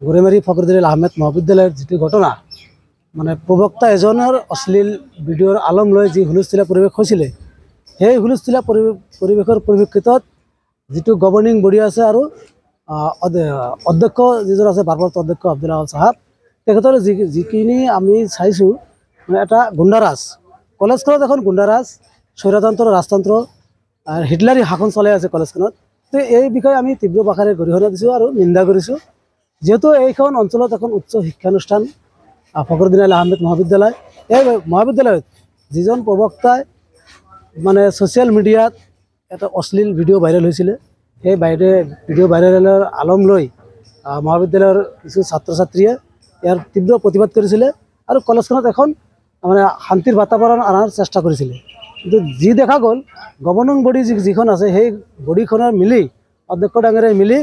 গড়েমাৰি ফখৰুদ্দিন আহমেদ মহাবিদ্যালয়েৰ যেটি ঘটনা মানে প্ৰবক্তা এজনেৰ অশ্লীল ভিডিওৰ আলম লৈ যি হুলস্থুলীয়া পৰিৱেশ হৈছিলে সেই হুলস্থুলীয়া পৰিৱেশৰ পৰিপ্ৰেক্ষিতত যিটো গভৰ্নিং বডি আছে আৰু অধ্যক্ষ যিজন আছে ভাৰপ্ৰাপ্ত অধ্যক্ষ আব্দুল আউল সাহেব তেখেতৰ যিখিনি আমি চাইছোঁ মানে এটা গুণ্ডাৰাজ কলেজখনত এখন গুণ্ডাৰাজ স্বৈৰতন্ত্ৰ ৰাজতন্ত্ৰ হিটলাৰী শাসন চলাই আছে কলেজখনত। তো এই বিষয়ে আমি তীব্ৰ ভাষাৰে গৰিহণা দিছোঁ আৰু নিন্দা কৰিছোঁ। যেহেতু এইখন অঞ্চলত এখন উচ্চ শিক্ষানুষ্ঠান ফখৰুদ্দিন আহমেদ মহাবিদ্যালয়, এই মহাবিদ্যালয়ত যিজন প্ৰবক্তাই মানে ছ'চিয়েল মিডিয়াত এটা অশ্লীল ভিডিঅ' ভাইৰেল হৈছিলে সেই ভিডিঅ' ভাইৰেলৰ আলম লৈ মহাবিদ্যালয়ৰ কিছু ছাত্ৰ ছাত্ৰীয়ে ইয়াৰ তীব্ৰ প্ৰতিবাদ কৰিছিলে আৰু কলেজখনত এখন মানে শান্তিৰ বাতাবৰণ অনাৰ চেষ্টা কৰিছিলে। কিন্তু যি দেখা গ'ল গভৰ্নিং বডি যিখন আছে সেই বডিখনৰ মিলি অধ্যক্ষ ডাঙৰীয়াই মিলি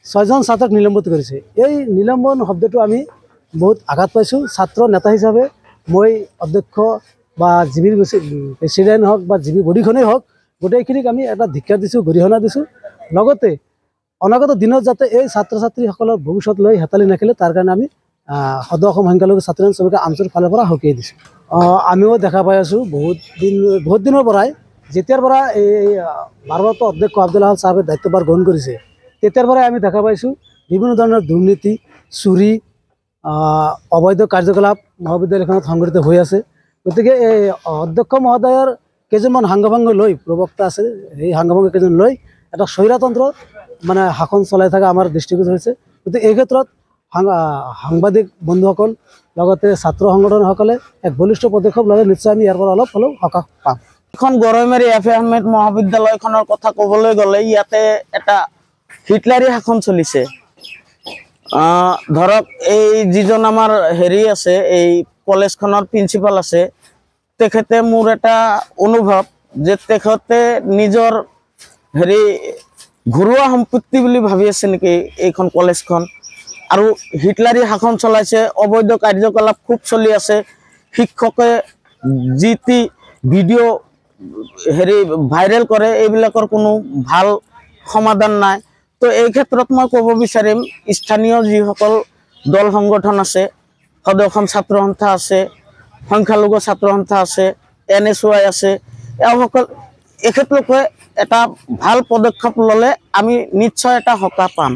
6জন ছাত্ৰক নিলম্বিত কৰিছে। এই নিলম্বন শব্দটো আমি বহুত আঘাত পাইছোঁ। ছাত্ৰ নেতা হিচাপে মই অধ্যক্ষ বা জিবিৰ প্ৰেচিডেণ্ট হওক বা জিবি বডিখনেই হওক গোটেইখিনিক আমি এটা ধিক্কাৰ দিছোঁ, গৰিহণা দিছোঁ। লগতে অনাগত দিনত যাতে এই ছাত্ৰ ছাত্ৰীসকলৰ ভৱিষ্যত লৈ হেতালি নাখেলে তাৰ কাৰণে আমি সদৌ অসম সংখ্যালঘু ছাত্ৰ শ্ৰমিক আঞ্চলিক ফালৰ পৰা সকীয়াই দিছোঁ। আমিও দেখা পাই আছোঁ বহুত দিনৰ পৰাই যেতিয়াৰ পৰা এই ভাৰপ্ৰাপ্ত অধ্যক্ষ আব্দুল আউল সাহেবে দায়িত্বভাৰ গ্ৰহণ কৰিছে তেতিয়াৰ পৰাই আমি দেখা পাইছোঁ বিভিন্ন ধৰণৰ দুৰ্নীতি, চুৰি, অবৈধ কাৰ্যকলাপ মহাবিদ্যালয়খনত সংঘটিত হৈ আছে। গতিকে এই অধ্যক্ষ মহোদয়ৰ কেইজনমান সাংগভংগ লৈ প্ৰবক্তা আছে, এই সাংগভংগ কেইজন লৈ এটা স্বৈৰতন্ত্ৰ মানে শাসন চলাই থকা আমাৰ দৃষ্টিগোচৰ হৈছে। গতিকে এই ক্ষেত্ৰত সাংবাদিক বন্ধুসকল লগতে ছাত্ৰ সংগঠনসকলে এক বলিষ্ঠ পদক্ষেপ ল'লে নিশ্চয় আমি ইয়াৰ পৰা অলপ হ'লেও সকাহ পাম। এখন গড়ৈমাৰী এফ.এ. আহমেদ মহাবিদ্যালয়খনৰ কথা ক'বলৈ গ'লে ইয়াতে এটা হিটলাৰী শাসন চলিছে। ধৰক এই যিজন আমাৰ হেৰি আছে এই কলেজখনৰ প্ৰিন্সিপাল আছে তেখেতে মোৰ এটা অনুভৱ যে তেখেতে নিজৰ হেৰি ঘৰুৱা সম্পত্তি বুলি ভাবি আছে নেকি এইখন কলেজখন। আৰু হিটলাৰী শাসন চলাইছে, অবৈধ কাৰ্যকলাপ খুব চলি আছে। শিক্ষকে যি টি ভিডিঅ' হেৰি ভাইৰেল কৰে এইবিলাকৰ কোনো ভাল সমাধান নাই। তো এই ক্ষেত্ৰত মই ক'ব বিচাৰিম স্থানীয় যিসকল দল সংগঠন আছে, সদৌ অসম ছাত্ৰ সন্থা আছে, সংখ্যালঘু ছাত্ৰ সন্থা আছে, NSY আছে, এওঁসকল এখেতলোকে এটা ভাল পদক্ষেপ ল'লে আমি নিশ্চয় এটা সকাহ পাম।